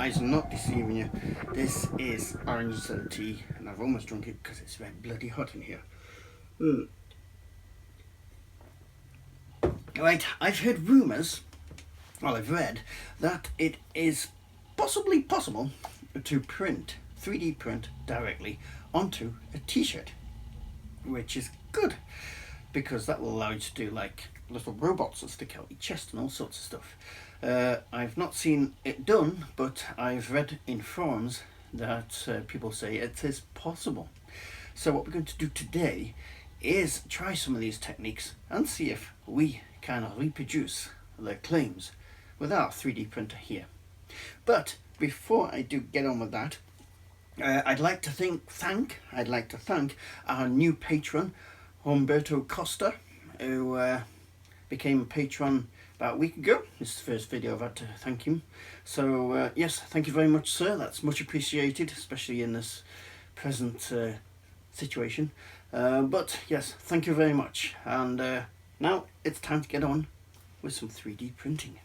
eyes are not deceiving you. This is orange soda tea, and I've almost drunk it because it's very bloody hot in here. Right, I've heard rumours, well I've read, that it is possibly possible to 3D print directly onto a t-shirt, which is good because that will allow you to do like little robots that stick out your chest and all sorts of stuff. I've not seen it done, but I've read in forums that people say it is possible. So what we're going to do today is try some of these techniques and see if we can reproduce the claims with our 3D printer here. But before I do get on with that, I'd like to thank our new patron, Humberto Costa, who became a patron about a week ago. This is the first video I've had to thank him. So yes, thank you very much, sir. That's much appreciated, especially in this present situation. But yes, thank you very much. And now it's time to get on with some 3D printing.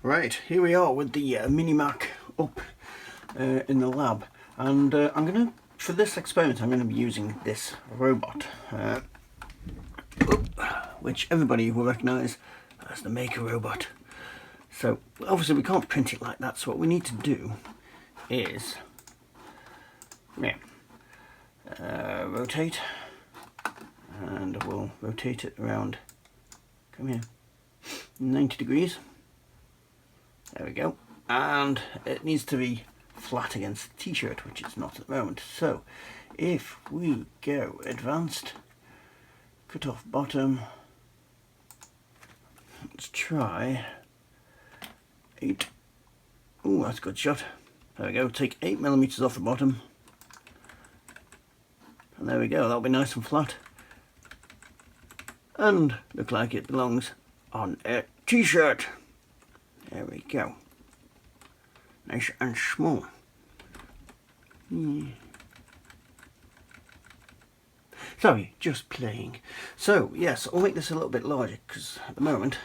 Right, here we are with the Mini Mac up in the lab. And for this experiment, I'm going to be using this robot, which everybody will recognise as the Maker robot. So obviously we can't print it like that, so what we need to do is rotate, and we'll rotate it around, come here, 90 degrees. There we go. And it needs to be flat against the t-shirt, which it's not at the moment. So if we go advanced, cut off bottom, let's try 8. Oh, that's a good shot. There we go. Take 8mm off the bottom, and there we go. That'll be nice and flat and look like it belongs on a t-shirt. There we go. Nice and small. Sorry, just playing. So yes, I'll make this a little bit larger because at the moment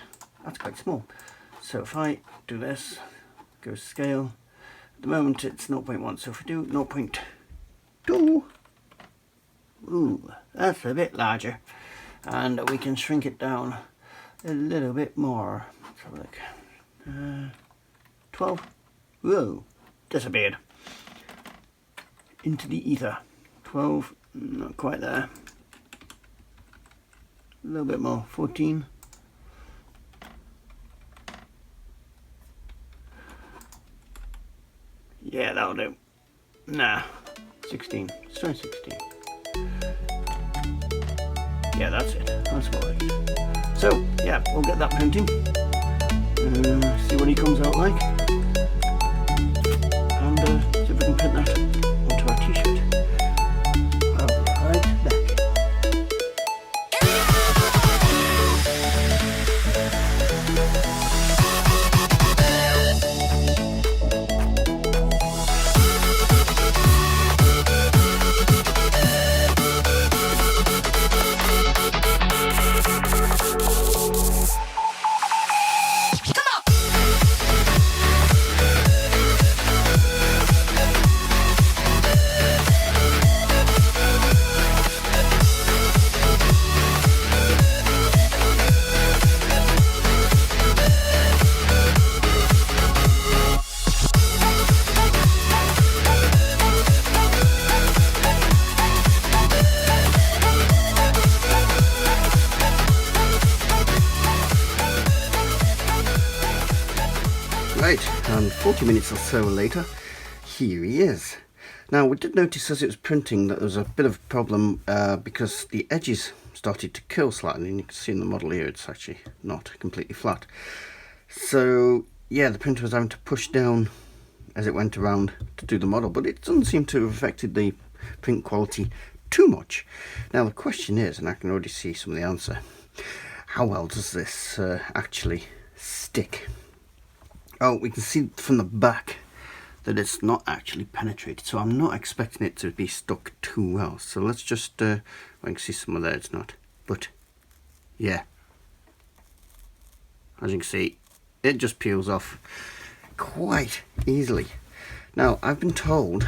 that's quite small. So if I do this, go scale, at the moment it's 0.1, so if we do 0.2, ooh, that's a bit larger, and we can shrink it down a little bit more. Let's have a look. 12. Whoa, disappeared into the ether. 12, not quite there. A little bit more. 14. Yeah, that'll do. Nah, 16. Let's try 16. Yeah, that's it. That's what I like. So yeah, we'll get that printing. See what he comes out like, and see if we can print that onto our t-shirt. I'll be right back. Right, and 40 minutes or so later, here he is. Now we did notice as it was printing that there was a bit of a problem because the edges started to curl slightly, and you can see in the model here it's actually not completely flat. So yeah, the printer was having to push down as it went around to do the model, but it doesn't seem to have affected the print quality too much. Now the question is, and I can already see some of the answer, how well does this actually stick? Oh, we can see from the back that it's not actually penetrated, so I'm not expecting it to be stuck too well. So let's just, I can see some of there, it's not, but yeah, as you can see, it just peels off quite easily. Now, I've been told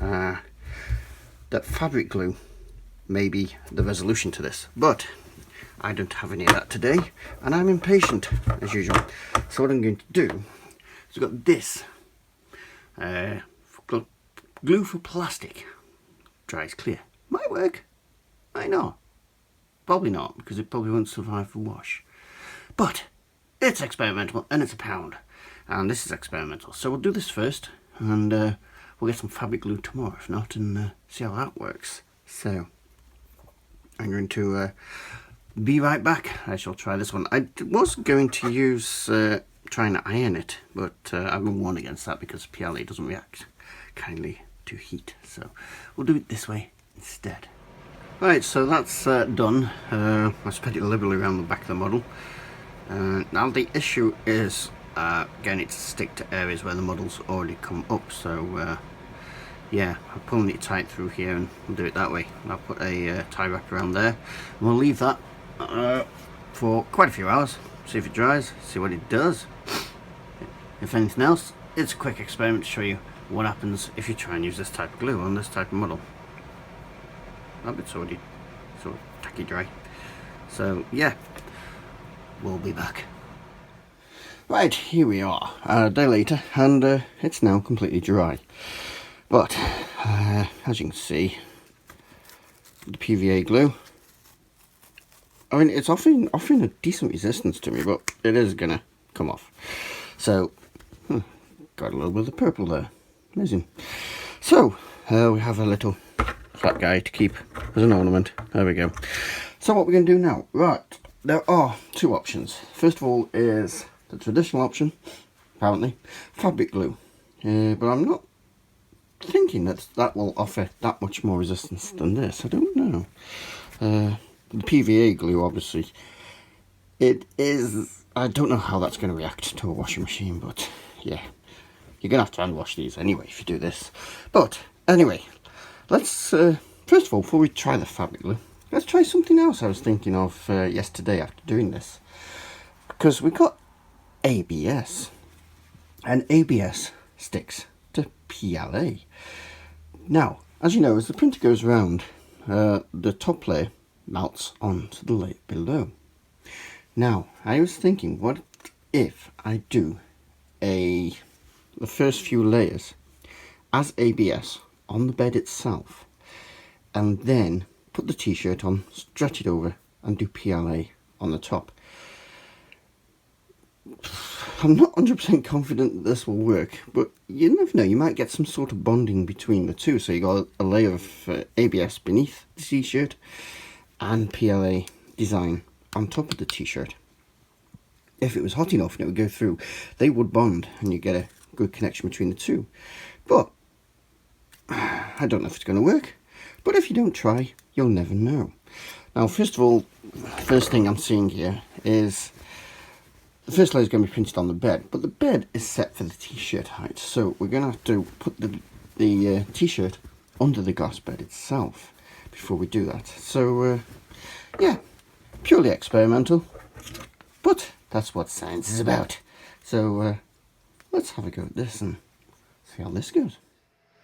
that fabric glue may be the resolution to this, but I don't have any of that today, and I'm impatient as usual. So what I'm going to do is I've got this glue for plastic. Dries clear. Might work, might not. Probably not, because it probably won't survive the wash. But it's experimental, and it's £1, and this is experimental. So we'll do this first, and we'll get some fabric glue tomorrow, if not, and see how that works. So I'm going to be right back. I shall try this one. I was going to use trying to iron it, but I've been warned against that because PLA doesn't react kindly to heat. So we'll do it this way instead. Right, so that's done. I spread it liberally around the back of the model. Now the issue is getting it to stick to areas where the model's already come up. So yeah, I'm pulling it tight through here, and we'll do it that way. I'll put a tie wrap around there, and we'll leave that for quite a few hours. See if it dries, see what it does. If anything else, it's a quick experiment to show you what happens if you try and use this type of glue on this type of model. That bit's already sort of tacky dry. So yeah, we'll be back. Right, here we are, a day later, and it's now completely dry. But as you can see, the PVA glue, I mean, it's offering a decent resistance to me, but it is gonna come off. So got a little bit of the purple there. Amazing. So we have a little flat guy to keep as an ornament. There we go. So what we're going to do now, right, there are two options. First of all is the traditional option, apparently, fabric glue. But I'm not thinking that will offer that much more resistance than this. I don't know. The PVA glue, obviously, it is, I don't know how that's going to react to a washing machine, but yeah, you're going to have to hand wash these anyway if you do this. But anyway, let's, first of all, before we try the fabric glue, let's try something else I was thinking of yesterday after doing this. Because we got ABS, and ABS sticks to PLA. Now, as you know, as the printer goes around, the top layer melts onto the layer below. Now, I was thinking, what if I do the first few layers as ABS on the bed itself, and then put the t-shirt on, stretch it over, and do PLA on the top. I'm not 100% confident that this will work, but you never know, you might get some sort of bonding between the two. So you got a layer of ABS beneath the t-shirt and PLA design on top of the t-shirt. If it was hot enough and it would go through, they would bond and you get a good connection between the two. But I don't know if it's going to work, but if you don't try, you'll never know. Now, first of all, first thing I'm seeing here is the first layer is going to be printed on the bed, but the bed is set for the t-shirt height, so we're going to have to put the t-shirt under the glass bed itself before we do that. So yeah, purely experimental, but that's what science is about. So let's have a go at this and see how this goes.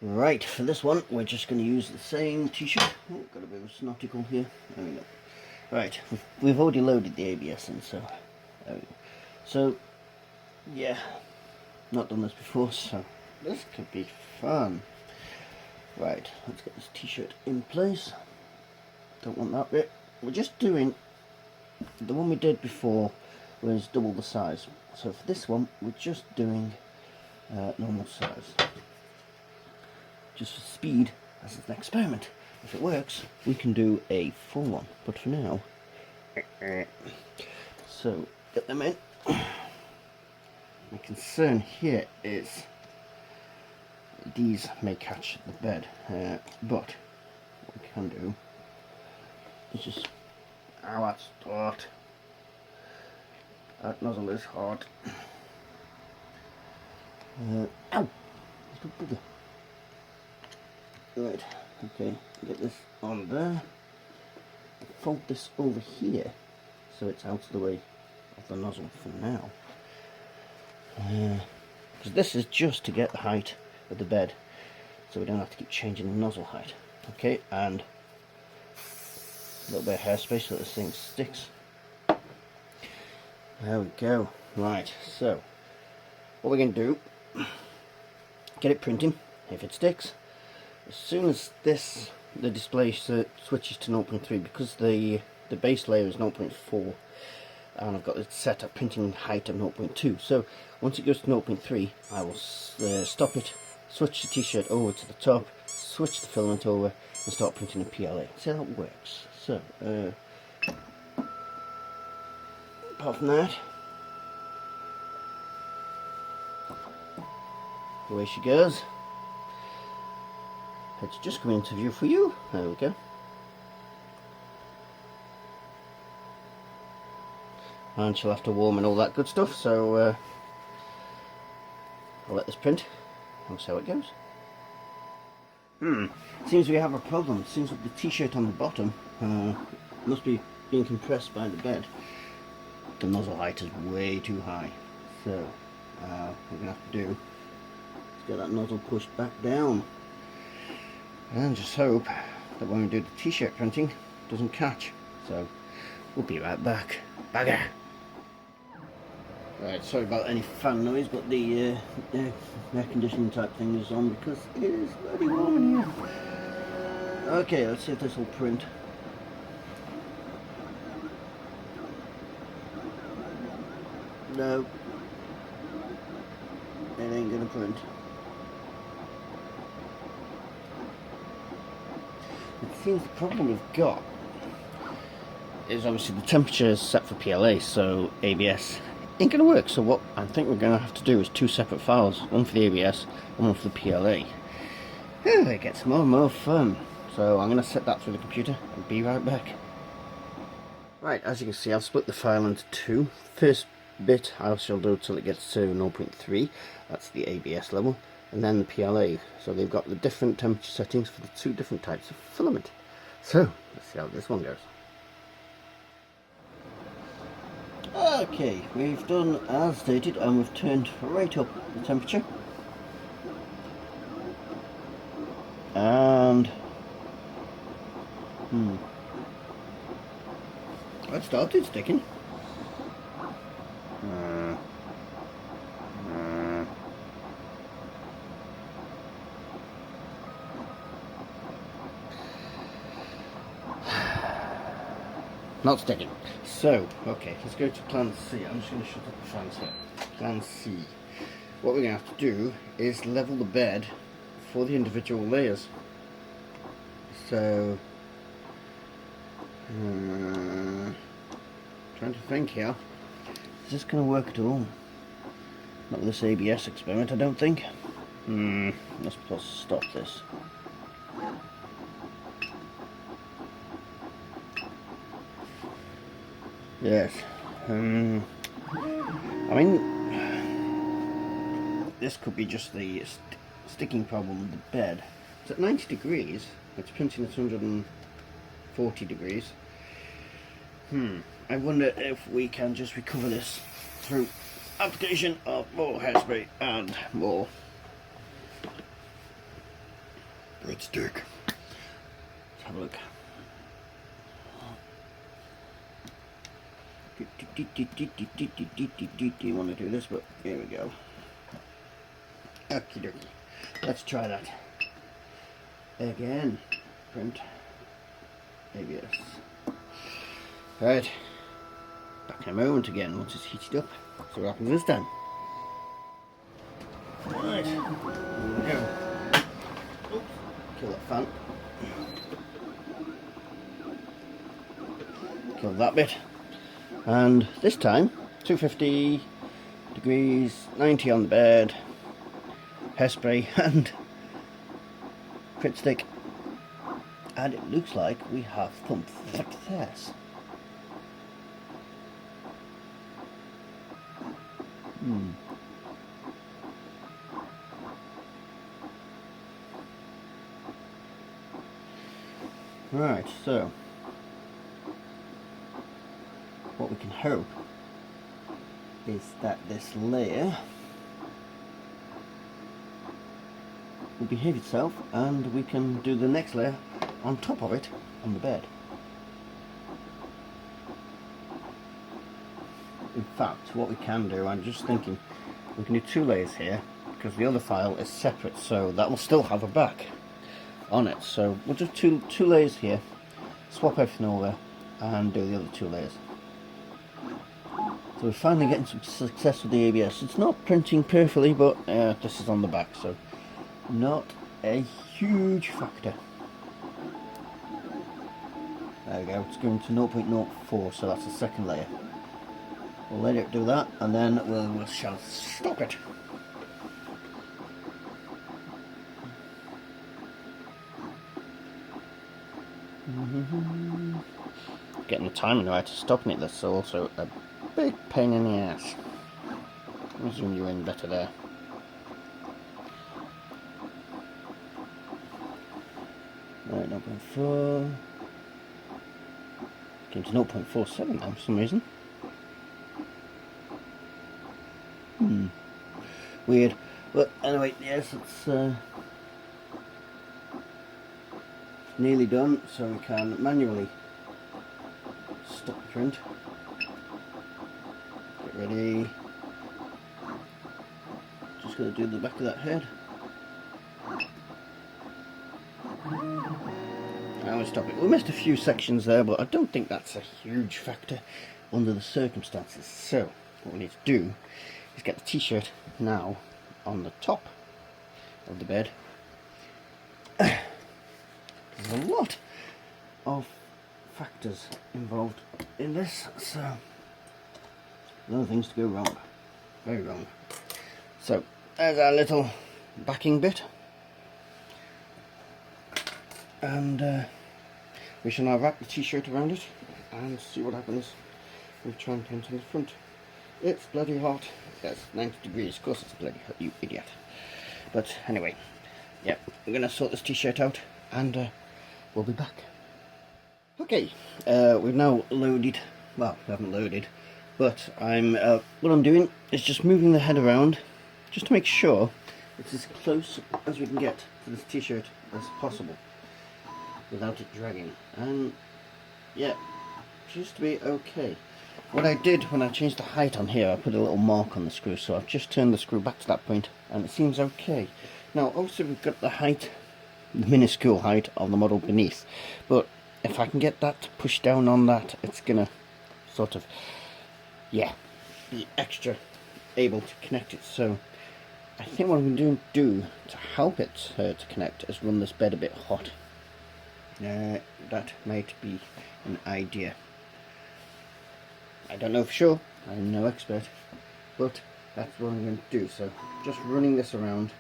Right, for this one, we're just going to use the same t-shirt. Oh, got a bit of a snoticle here. There we go. Right, we've already loaded the ABS in, so there we go. So, yeah, not done this before, so this could be fun. Right, let's get this t-shirt in place. Don't want that bit. We're just doing, the one we did before was double the size. So for this one, we're just doing normal size. Just for speed, as an experiment. If it works, we can do a full one. But for now, so get them in. My concern here is these may catch the bed, but what we can do is just, ow, that's hot. That nozzle is hot. Ow! Right, okay, get this on there. Fold this over here so it's out of the way of the nozzle for now. Because this is just to get the height of the bed, so we don't have to keep changing the nozzle height. Okay, and a little bit of hairspray so that this thing sticks. There we go. Right, so what we're going to do, get it printing. If it sticks, as soon as the display switches to 0.3, because the base layer is 0.4 and I've got it set at printing height of 0.2, so once it goes to 0.3 I will stop it, switch the t-shirt over to the top, switch the filament over and start printing a PLA. See how that works. So apart from that, away she goes. It's just coming into view for you. There we go. And she'll have to warm and all that good stuff, so I'll let this print and see how it goes. Seems we have a problem. It seems like the t-shirt on the bottom must be being compressed by the bed. The nozzle height is way too high, so what we're going to have to do is get that nozzle pushed back down and just hope that when we do the t-shirt printing it doesn't catch. So we'll be right back. Bagger! Right, sorry about any fan noise, but the air conditioning type thing is on because it is bloody warm in here. Okay, let's see if this will print. No, it ain't gonna print. It seems the problem we've got is obviously the temperature is set for PLA, so ABS ain't gonna work. So what I think we're gonna have to do is two separate files, one for the ABS and one for the PLA. It gets more and more fun. So I'm gonna set that through the computer and be right back. Right, as you can see, I've split the file into two. First bit I shall do till it gets to 0.3, that's the ABS level, and then the PLA. So they've got the different temperature settings for the two different types of filament. So let's see how this one goes. Okay, we've done as stated and we've turned right up the temperature. And that started sticking. Not sticking. So, okay, let's go to plan C. I'm just going to shut up the fans here. Plan C. What we're going to have to do is level the bed for the individual layers. So, trying to think here. Is this going to work at all? Not with this ABS experiment, I don't think. Let's just stop this. Yes. I mean, this could be just the sticking problem with the bed. It's at 90 degrees. It's printing at 140 degrees. I wonder if we can just recover this through application of more hairspray and more breadstick. Let's have a look. Do you want to do this? But here we go. Okie dokie. Let's try that again. Print ABS. Right. Back in a moment again once it's heated up. See what happens this time. Right. Here we go. Oops. Kill that fan. Kill that bit. And this time, 250 degrees, 90 on the bed, hairspray and print stick. And it looks like we have some success. Right, so what we can hope is that this layer will behave itself, and we can do the next layer on top of it on the bed. In fact, what we can do, I'm just thinking, we can do 2 layers here, because the other file is separate, so that will still have a back on it. So we'll do two layers here, swap everything over, and do the other 2 layers. So we're finally getting some success with the ABS. It's not printing perfectly, but this is on the back, so not a huge factor. There we go, it's going to 0.04, so that's the second layer. We'll let it do that, and then we shall stop it. Getting the timing right to stopping it, that's also a big pain in the ass. I'll zoom you in better there. Right, 0.4. Came to 0.47 now for some reason. Weird. But anyway, yes, it's nearly done, so we can manually stop the print. Get ready. Just going to do the back of that head. Now we stop it. We missed a few sections there, but I don't think that's a huge factor under the circumstances. So what we need to do is get the t-shirt now on the top of the bed. There's a lot of factors involved in this, so a lot of things to go wrong, very wrong. So there's our little backing bit, and we shall now wrap the t-shirt around it and see what happens. We try and print on the front. It's bloody hot. Yes, 90 degrees. Of course it's bloody hot, you idiot. But anyway, yeah, we're going to sort this t-shirt out, and we'll be back. Okay, we've now loaded, well, we haven't loaded, but what I'm doing is just moving the head around, just to make sure it's as close as we can get to this t-shirt as possible, without it dragging, and yeah, just to be okay. What I did when I changed the height on here, I put a little mark on the screw, so I've just turned the screw back to that point, and it seems okay. Now, obviously we've got the height, the minuscule height of the model beneath, but if I can get that pushed down on that, it's gonna sort of, yeah, be extra able to connect it. So I think what I'm going to do to help it to connect is run this bed a bit hot. That might be an idea. I don't know for sure, I'm no expert, but that's what I'm going to do. So just running this around,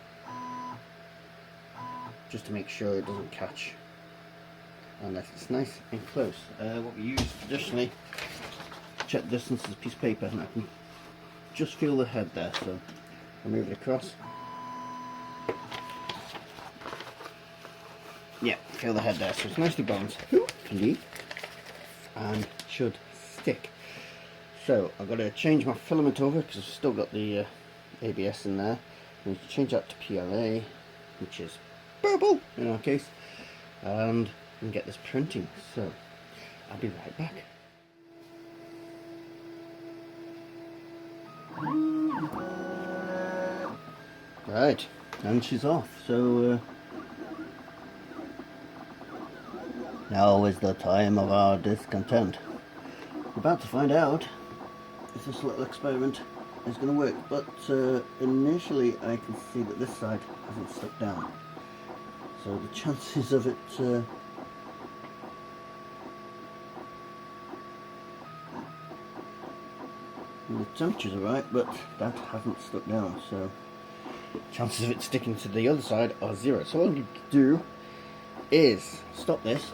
just to make sure it doesn't catch, and that it's nice and close. What we use traditionally, check the distance is a piece of paper, and I can just feel the head there, so I'll move it across. Yeah, feel the head there, so it's nicely balanced, indeed, and should stick. So I've got to change my filament over because I've still got the ABS in there. I need to change that to PLA, which is purple in our case, and get this printing. So I'll be right back. Right, and she's off. So now is the time of our discontent. We're about to find out if this little experiment is going to work, but initially I can see that this side hasn't stuck down, so the chances of it the temperatures are right, but that hasn't stuck down, so chances of it sticking to the other side are 0. So all you do is stop this,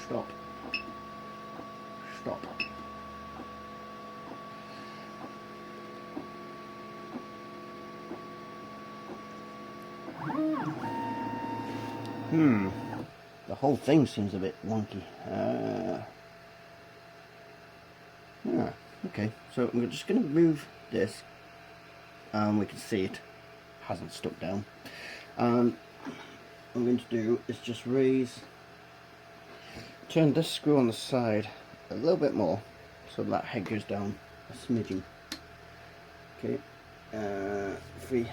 stop, the whole thing seems a bit wonky. Okay, so I'm just going to move this, and we can see it hasn't stuck down. And what I'm going to do is just turn this screw on the side a little bit more so that head goes down a smidgen. Okay, 3.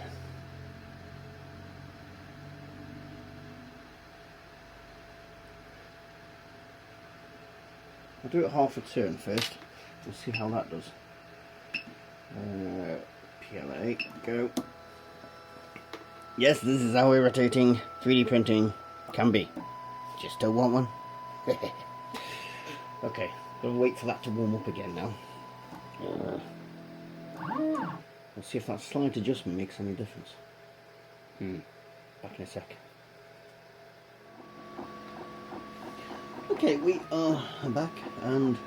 I'll do it half a turn first. We'll see how that does. PLA, go. Yes, this is how irritating 3D printing can be. Just still want one? Okay, gotta wait for that to warm up again now. Let's see if that slight adjustment makes any difference. Back in a sec. Okay, we are back, and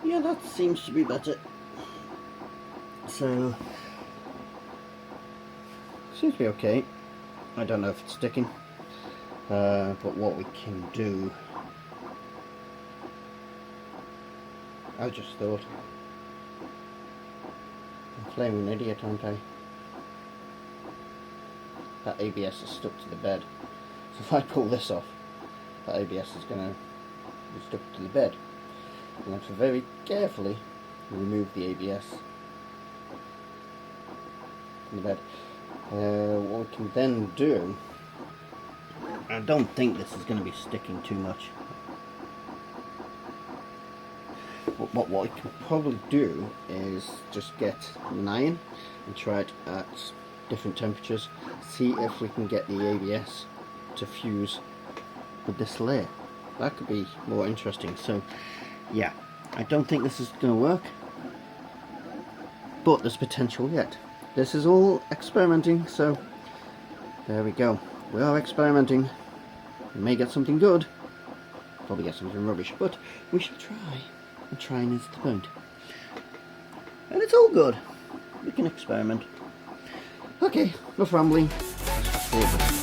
yeah, that seems to be better. So, seems to be okay. I don't know if it's sticking, but what we can do, I just thought, I'm playing an idiot, aren't I? That ABS is stuck to the bed, so if I pull this off, that ABS is going to be stuck to the bed. You have to very carefully remove the ABS from the bed. What we can then do, I don't think this is going to be sticking too much. What we can probably do is just get an iron and try it at different temperatures, see if we can get the ABS to fuse with this layer. That could be more interesting. So yeah, I don't think this is going to work, but there's potential yet. This is all experimenting, so there we go. We are experimenting. We may get something good, probably get something rubbish, but we shall try, and trying is the point. And it's all good. We can experiment. Okay, enough rambling. Let's record this.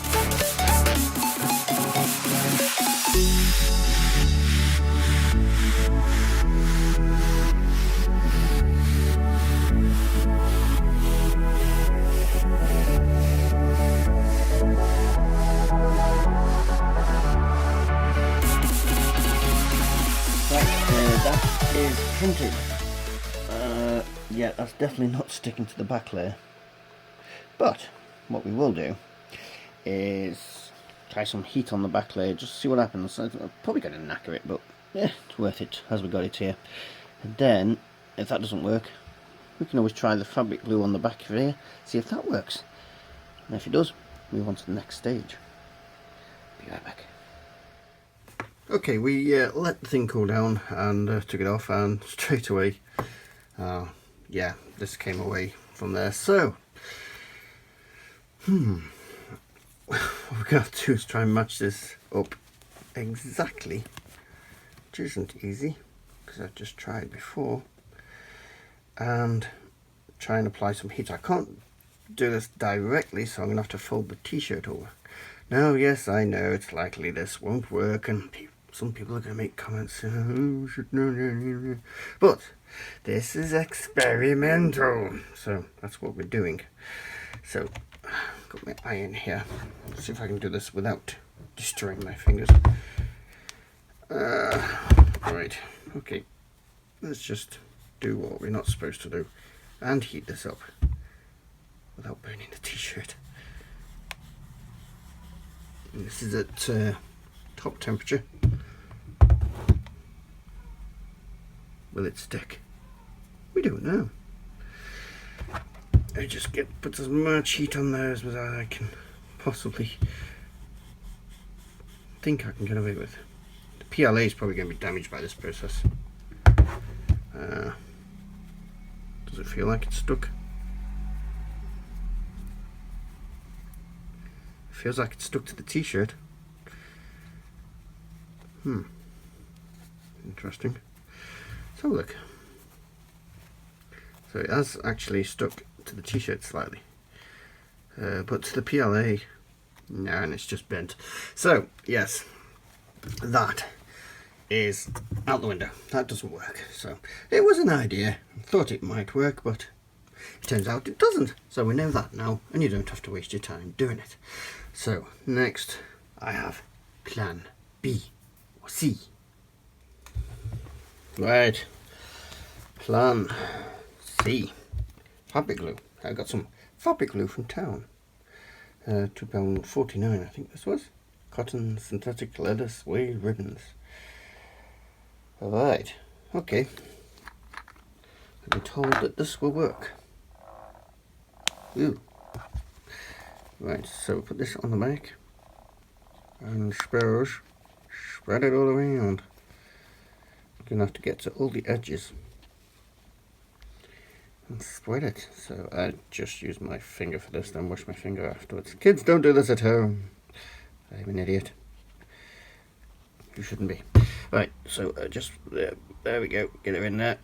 Printed. Yeah, that's definitely not sticking to the back layer. But what we will do is try some heat on the back layer, just to see what happens. I'm probably going to knacker it, but yeah, it's worth it as we got it here. And then, if that doesn't work, we can always try the fabric glue on the back of here, see if that works. And if it does, move on to the next stage. Be right back. Okay, we let the thing cool down and took it off, and straight away, yeah, this came away from there. So, what we're going to do is try and match this up exactly, which isn't easy, because I've just tried before, and try and apply some heat. I can't do this directly, so I'm going to have to fold the t-shirt over. Now, yes, I know it's likely this won't work, and some people are going to make comments, oh, no. But this is experimental, so that's what we're doing. So, got my iron here. Let's see if I can do this without destroying my fingers. Right, okay. Let's just do what we're not supposed to do and heat this up without burning the t-shirt. This is at top temperature. Will it stick? We don't know. I just put as much heat on there as I can possibly think I can get away with. The PLA is probably going to be damaged by this process. Does it feel like it's stuck? Feels like it's stuck to the t-shirt. Interesting. Let's have a look. So it has actually stuck to the t-shirt slightly, but to the PLA, no, and it's just bent. So yes, that is out the window. That doesn't work. So it was an idea. I thought it might work, but It turns out it doesn't. So we know that now, and you don't have to waste your time doing it. So next I have plan B or C. Right, plan C. Fabric glue. I got some fabric glue from town. £2.49 I think this was. Cotton, synthetic leather, suede ribbons. Alright, okay. I've been told that this will work. Ooh. Right, so put this on the back and spread it all around. Gonna have to get to all the edges and spread it. So I just use my finger for this, then wash my finger afterwards. Kids, don't do this at home. I'm an idiot. You shouldn't be. Right, so just there we go. Get it in there.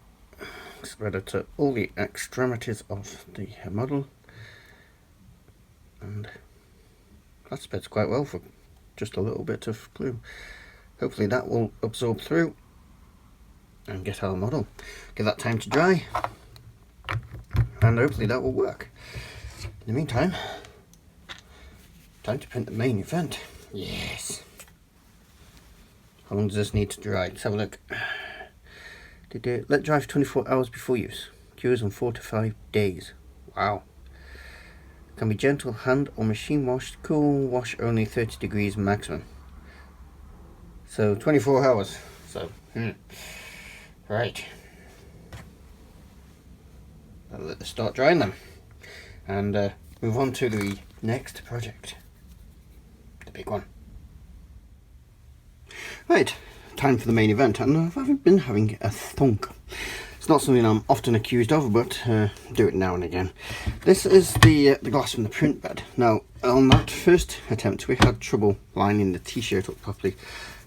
Spread it to all the extremities of the model, and that spreads quite well for just a little bit of glue. Hopefully that will absorb through and get our model. Give that time to dry, and hopefully that will work. In the meantime, time to print the main event. Yes. How long does this need to dry? Let's have a look. Let dry for 24 hours before use. Cures in 4 to 5 days. Wow. Can be gentle hand or machine washed. Cool wash only 30 degrees maximum. So 24 hours. So, right. I'll let this start drying then. And move on to the next project. The big one. Right, time for the main event, and I've been having a thunk. It's not something I'm often accused of, but do it now and again. This is the glass from the print bed. Now, on that first attempt, we had trouble lining the t-shirt up properly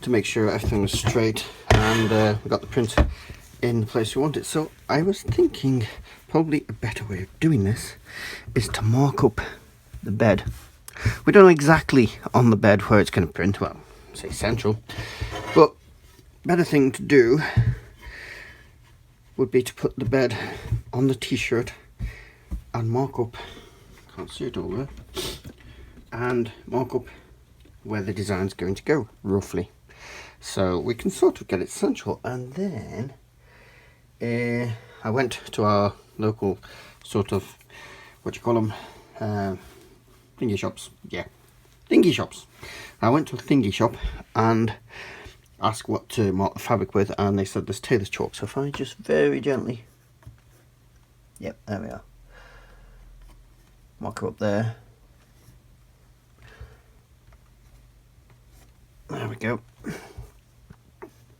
to make sure everything was straight, and we got the print in the place we want it. So I was thinking probably a better way of doing this is to mark up the bed. We don't know exactly on the bed where it's going to print, well, say central, but better thing to do would be to put the bed on the t-shirt and mark up, can't see it all there, and mark up where the design's going to go roughly, so we can sort of get it central. And then I went to our local sort of, what do you call them, thingy shops. Yeah, thingy shops. I went to a thingy shop and asked what to mark the fabric with, and they said there's tailor's chalk. So if I just very gently, yep, there we are, marker up there. There we go.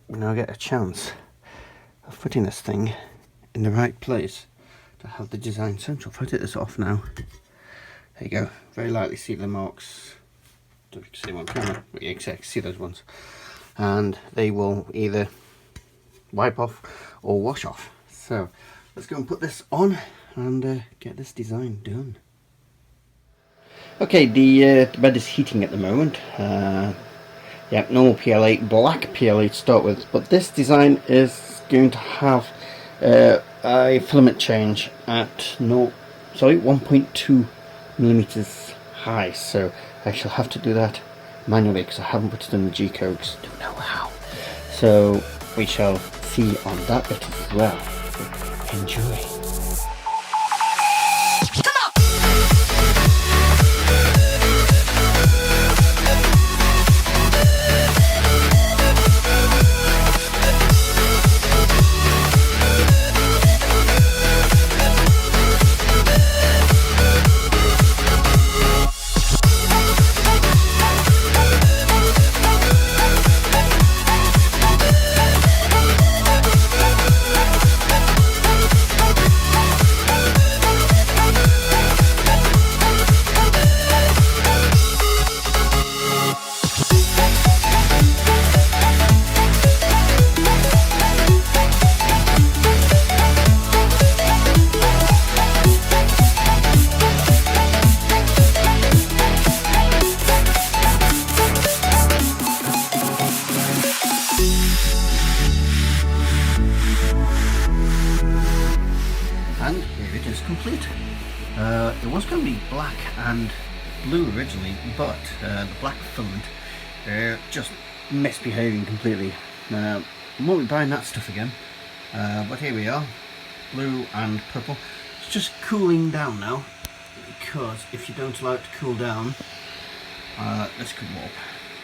We now get a chance of putting this thing in the right place to have the design central. If I take this off now, there you go. Very lightly see the marks. Don't know if you can see them on camera, but you can see those ones. And they will either wipe off or wash off. So let's go and put this on and get this design done. Okay, the bed is heating at the moment. Yeah, normal PLA, black PLA to start with, but this design is going to have a filament change at 1.2 millimeters high, so I shall have to do that manually because I haven't put it in the G code, because I don't know how. So we shall see on that bit as well. So enjoy. was going to be black and blue originally, but the black filament just misbehaving completely. I won't be buying that stuff again, but here we are, blue and purple. It's just cooling down now, because if you don't allow it to cool down, this could warp.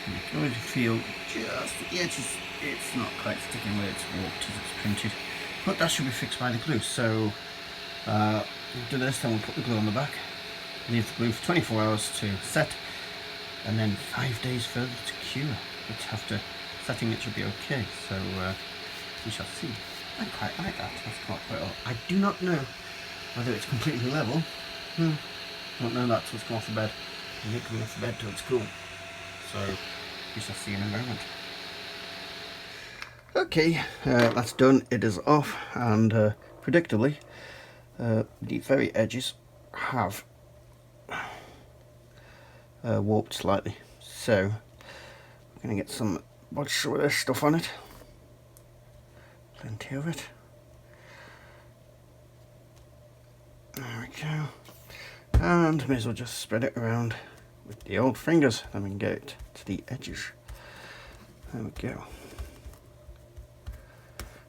You can already feel just the edges, it's not quite sticking where it's warped as it's printed, but that should be fixed by the glue. So we'll do this, then we'll put the glue on the back, leave the glue for 24 hours to set, and then 5 days further to cure. But after setting it should be okay, so we shall see. I quite like that, that's quite well. I do not know whether it's completely level. I don't know that till it's come off the bed. And it coming off the bed till it's cool. So we shall see in a moment. Okay, that's done. It is off, and predictably the very edges have warped slightly. So we're going to get some much of this stuff on it. Plenty of it. There we go. And may as well just spread it around with the old fingers, then we can get it to the edges. There we go.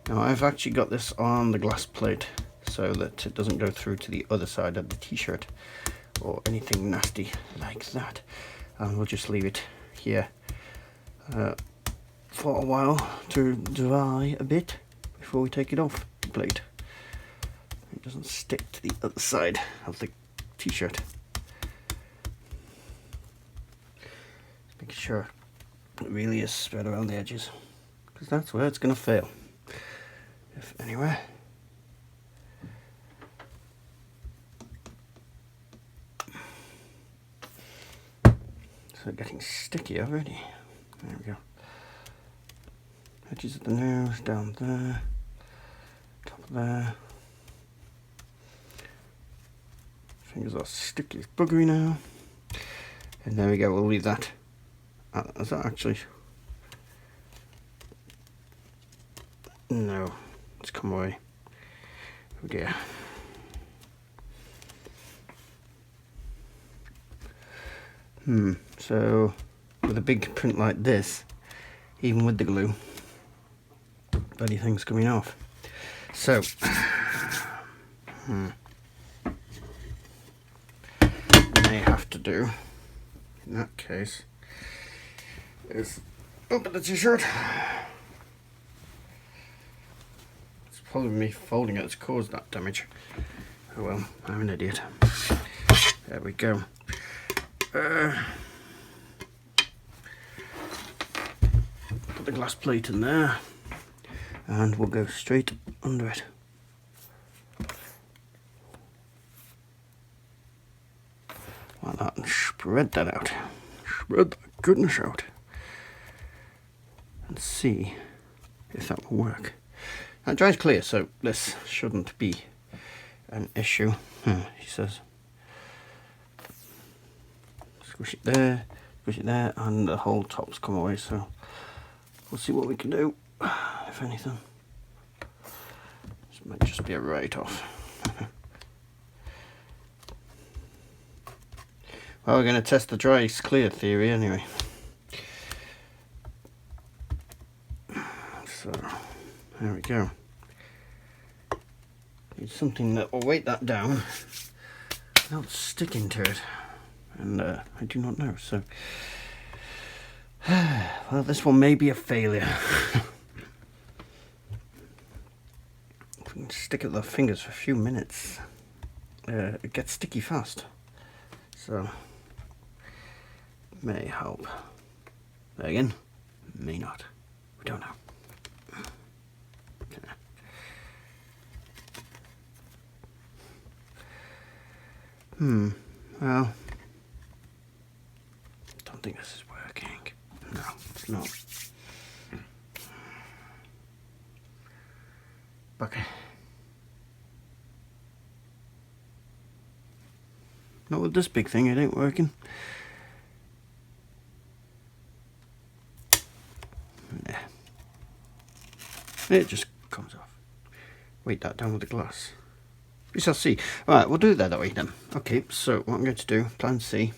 Now I've actually got this on the glass plate so that it doesn't go through to the other side of the t-shirt or anything nasty like that. And we'll just leave it here for a while to dry a bit before we take it off the plate. It doesn't stick to the other side of the t-shirt. Making sure it really is spread around the edges, because that's where it's going to fail, if anywhere. So getting sticky already. There we go. Edges of the nose, down there, top there. Fingers are sticky as buggery now. And there we go, we'll leave that. Is that actually? No, it's come away. Oh dear. So with a big print like this, even with the glue, bloody thing's coming off. So may have to do in that case is open the t-shirt. It's probably me folding it that's caused that damage. Oh well, I'm an idiot. There we go. Put the glass plate in there and we'll go straight under it. Like that, and spread that out. Spread that goodness out. And see if that will work. Now it dries clear, so this shouldn't be an issue. He says. Squish it there, and the whole top's come away, so we'll see what we can do, if anything. This might just be a write-off. Well, we're going to test the dry clear theory anyway. So, there we go. Need something that will weight that down without sticking to it. And I do not know, so well, this one may be a failure. If we can stick it with our fingers for a few minutes, it gets sticky fast, so may help. There again, may not. We don't know. Well, don't think this is working. No, it's not. Okay. Not with this big thing, it ain't working. Nah. It just comes off. Weight that down with the glass. We shall see. Right, we'll do that way then. Okay, so what I'm going to do, plan C.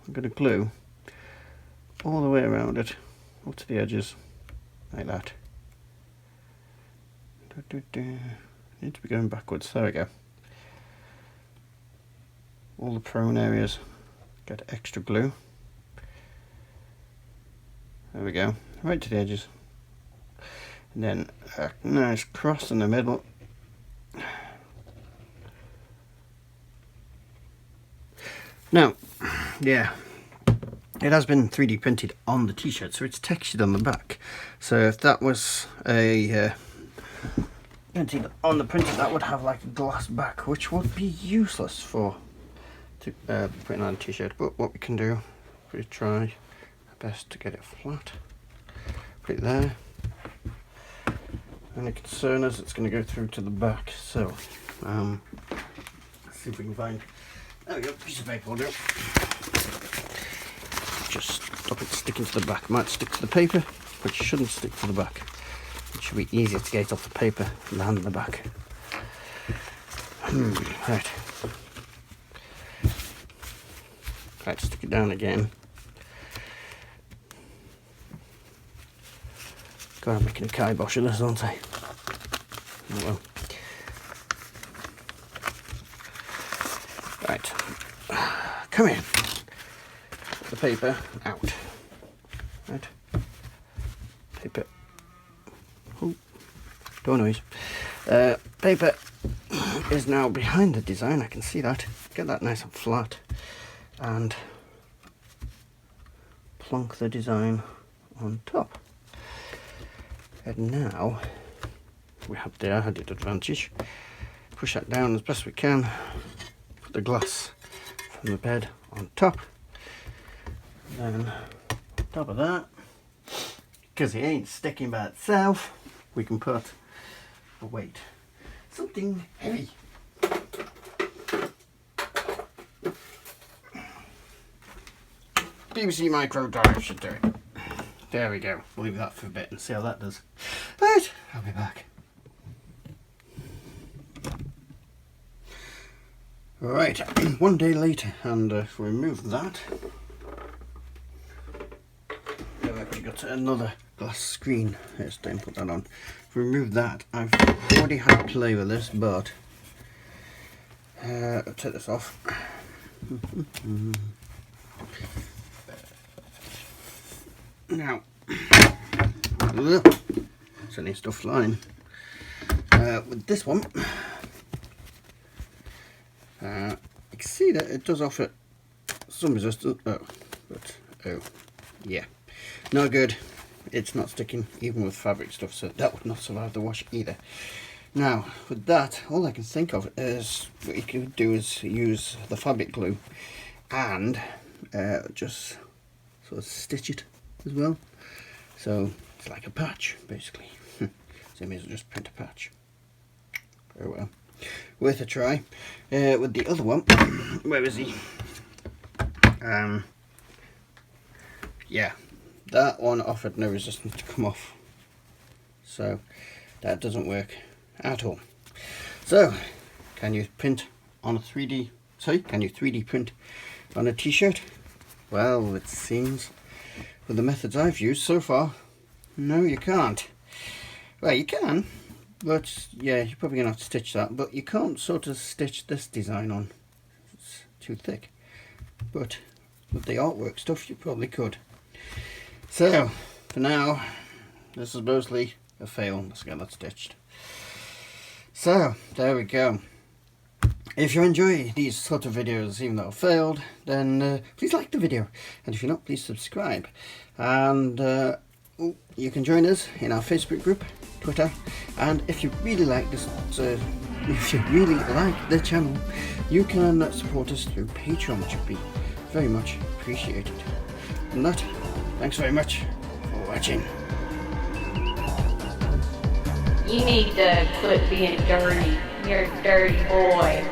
I'm going to glue all the way around it, up to the edges, like that. Need to be going backwards. There we go. All the prone areas get extra glue. There we go, right to the edges. And then a nice cross in the middle. Now, yeah, it has been 3D printed on the t-shirt, so it's textured on the back. So if that was a printed on the printer, that would have like a glass back, which would be useless for putting on a t-shirt. But what we can do, we try our best to get it flat. Put it there. Any concern is it's going to go through to the back. So let's see if we can find. There we go. Piece of paper will do. Just stop it sticking to the back. Might stick to the paper, but you shouldn't stick to the back. It should be easier to get off the paper and land in the back. Right. Right, stick it down again. God, I'm making a kibosh of this, aren't I? Oh well. Right. Come here. The paper out. Right. Paper. Oh, door noise. Paper is now behind the design. I can see that. Get that nice and flat, and plonk the design on top. And now we have the added advantage. Push that down as best we can. Put the glass from the bed on top. Then on top of that, because it ain't sticking by itself, we can put a weight, something heavy. BBC micro drive should do it. There we go. We'll leave that for a bit and see how that does. Right, I'll be back. Right, 1 day later, and if we remove that, I've actually got another glass screen. Let's don't put that on. If we remove that, I've already had a play with this, but I'll take this off. Now, certainly stuff flying. With this one, you can see that it does offer some resistance. Oh, yeah, not good. It's not sticking even with fabric stuff, so that would not survive the wash either. Now, with that, all I can think of is what you could do is use the fabric glue and just sort of stitch it as well, so it's like a patch basically. So I may as well just print a patch. Very well, worth a try. With the other one, where is he? Yeah, that one offered no resistance to come off, so that doesn't work at all. So can you print on a 3D? Sorry, can you 3D print on a t-shirt? Well, it seems with the methods I've used so far, no, you can't. Well, you can, but yeah, you're probably gonna have to stitch that, but you can't sort of stitch this design on. It's too thick. But with the artwork stuff, you probably could. So for now, this is mostly a fail. Let's get that stitched. So there we go. If you enjoy these sort of videos, even though I failed, then please like the video, and if you're not, please subscribe. And you can join us in our Facebook group, Twitter, and if you really like this, if you really like the channel, you can support us through Patreon, which would be very much appreciated. And that, thanks very much for watching. You need to quit being dirty. You're a dirty boy.